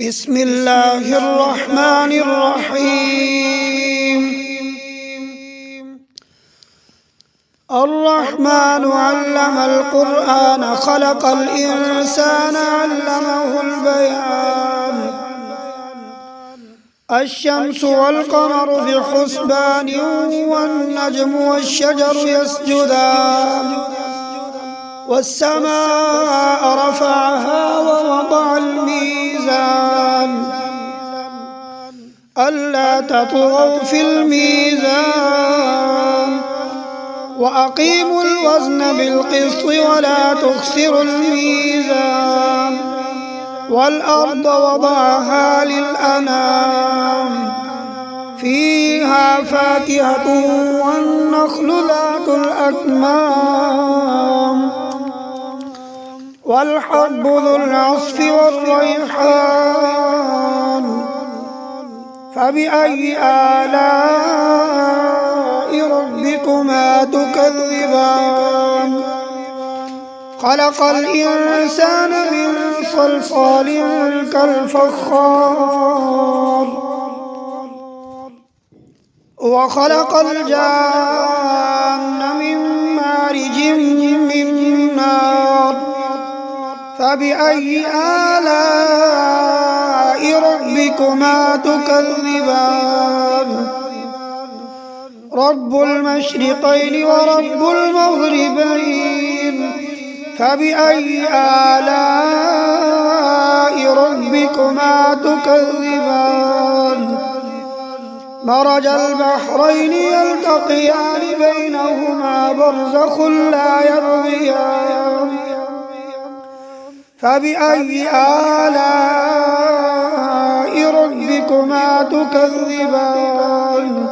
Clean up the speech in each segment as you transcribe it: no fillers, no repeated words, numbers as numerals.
بسم الله الرحمن الرحيم. الرحمن علم القرآن خلق الإنسان علمه البيان. الشمس والقمر بحسبان والنجم والشجر يسجدان والسماء رفعها ووضع الميزان ألا تطغوا في الميزان وأقيموا الوزن بالقسط ولا تخسروا الميزان والأرض وضعها للأنام فيها فاكهة والنخل ذات الأكمام والحب ذو العصف والريحان فبأي آلاء ربكما تكذبان خلق الإنسان من صلصال كالفخار وخلق الجان من مارج من نار فبأي آلاء ربكما تكذبان رب المشرقين ورب المغربين فبأي آلاء ربكما تكذبان مرج البحرين يلتقيان بينهما برزخ لا يبغيان فبأي آلاء ربكما تكذبان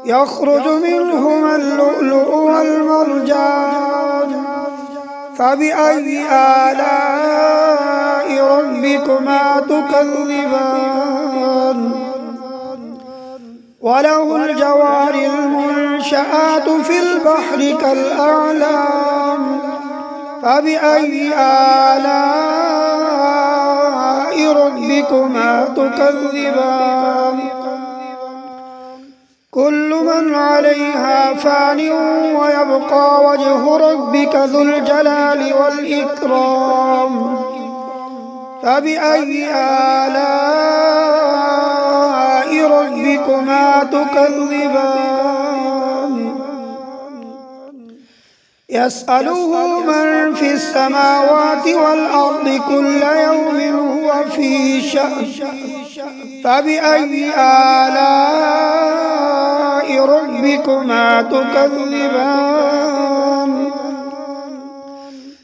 يخرج منهما اللؤلؤ والمرجان فبأي آلاء ربكما تكذبان وله الجوار المنشآت في البحر كالأعلام فبأي آلاء ربكما تكذبان كل من عليها فان ويبقى وجه ربك ذو الجلال والإكرام فبأي آلاء ربكما تكذبان يسأله من في السماوات والأرض كل يوم هو في شأن فبأي آلاء ربكما تكذبان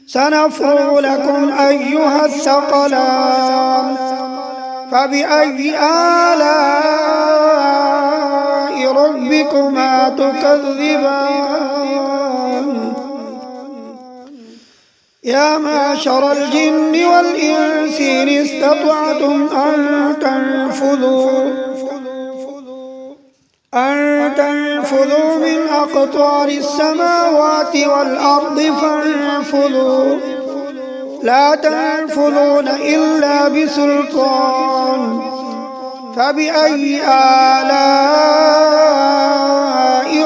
سنفرغ لكم أيها الثقلان فبأي آلاء ربكما تكذبان يا معشر الجن والإنس إن استطعتم أن تنفذوا من أقطار السماوات والأرض فانفذوا لا تنفذون إلا بسلطان فبأي آلاء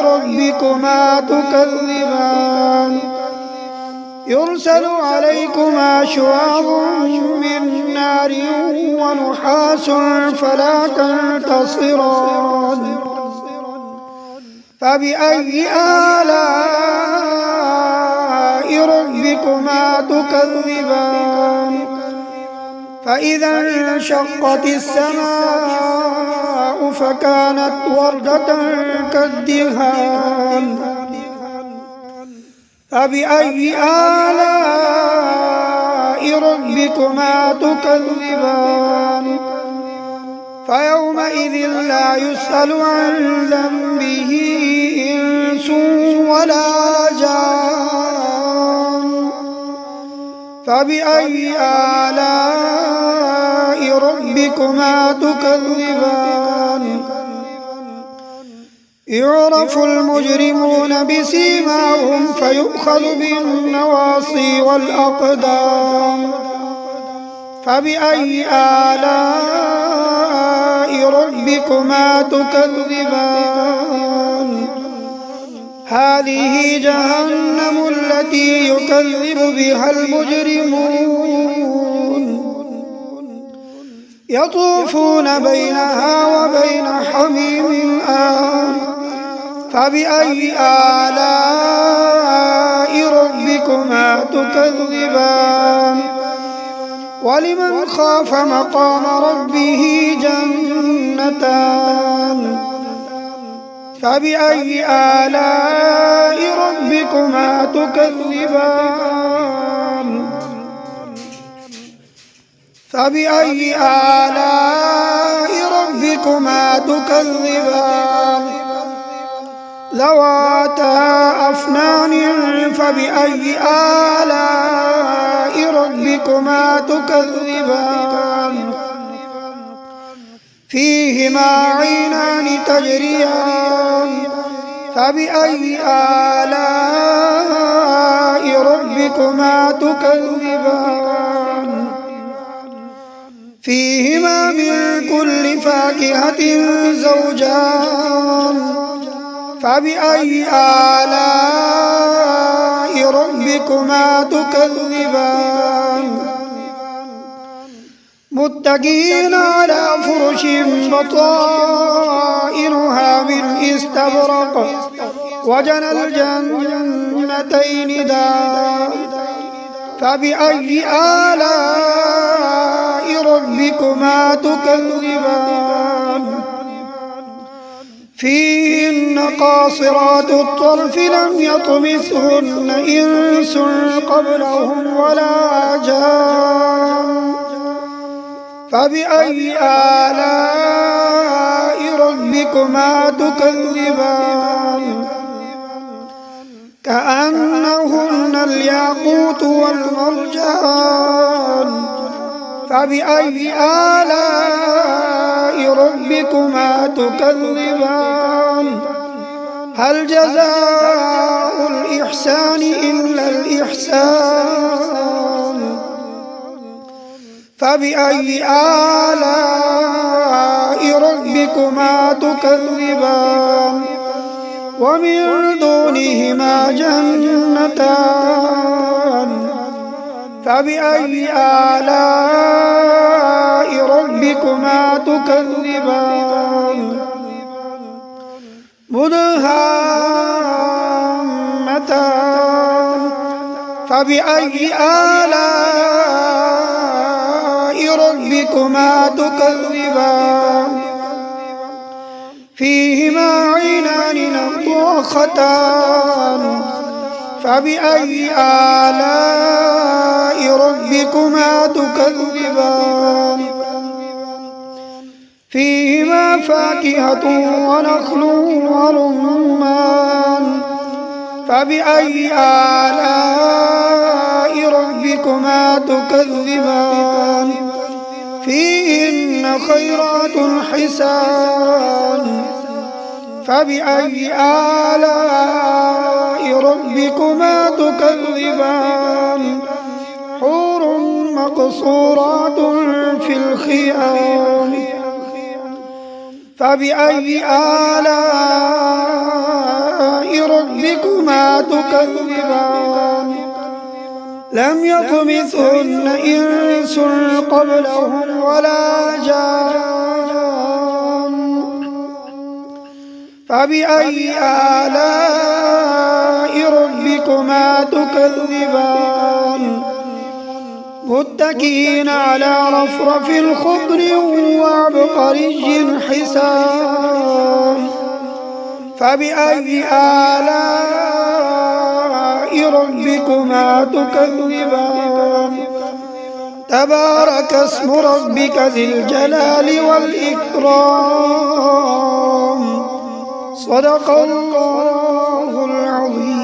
ربكما تكذبان يرسل عليكما شواظ من نار ونحاس فلا تنتصران فبأي آلاء ربكما تكذبان فإذا انشقت السماء فكانت وردة كالدهان فبأي آلاء ربكما تكذبان فيومئذ لا يسأل عن ذنبه إنس ولا جان فبأي آلاء ربكما تكذبان يعرف المجرمون بسيماهم فيؤخذ بالنواصي والأقدام فبأي آلاء ربكما تكذبان هذه جهنم التي يكذب بها المجرمون يطوفون بينها وبين حميم آن فبأي آلاء ربكما تكذبان ولمن خاف مقام ربه جنتان فبأي آلاء ربكما تكذبان فبأي آلاء ربكما تكذبان ذواتا أفنان فبأي آلاء ربكما تكذبان فيهما عينان تجريان فبأي آلاء ربكما تكذبان فيهما من كل فاكهة زوجان فبأي آلاء ربكما تكذبان متكئين على فرش بطائنها من استبرق وجنى الجنتين دان فبأي آلاء ربكما تكذبان فيهن قاصرات الطرف لم يطمثهن إنس قبلهم ولا جان فبأي آلاء ربكما تكذبان كأنهن الياقوت والمرجان فبأي آلاء ربكما تكذبان هل جزاء الإحسان إلا الإحسان فبأي آلاء ربكما تكذبان ومن دونهما جنتان فبأي آلاء ربكما تكذبان مدهامتان فبأي آلاء ربكما تكذبان فيهما عينان نضاختان فبأي آلاء ربكما تكذبان فيهما فاكهة ونخل ورمان فبأي آلاء ربكما تكذبان فيهن خيرات حسان فبأي آلاء ربكما تكذبان حور مقصورات في الخيام فبأي آلاء ربكما تكذبان لم يطمثهن إنس قبلهم ولا جان فبأي آلاء ربكما تكذبان متكئين على رفرف خضر وعبقري حسان فبأي آلاء ربكما تكذبان تبارك اسم ربك ذي الجلال والإكرام صدق الله العظيم.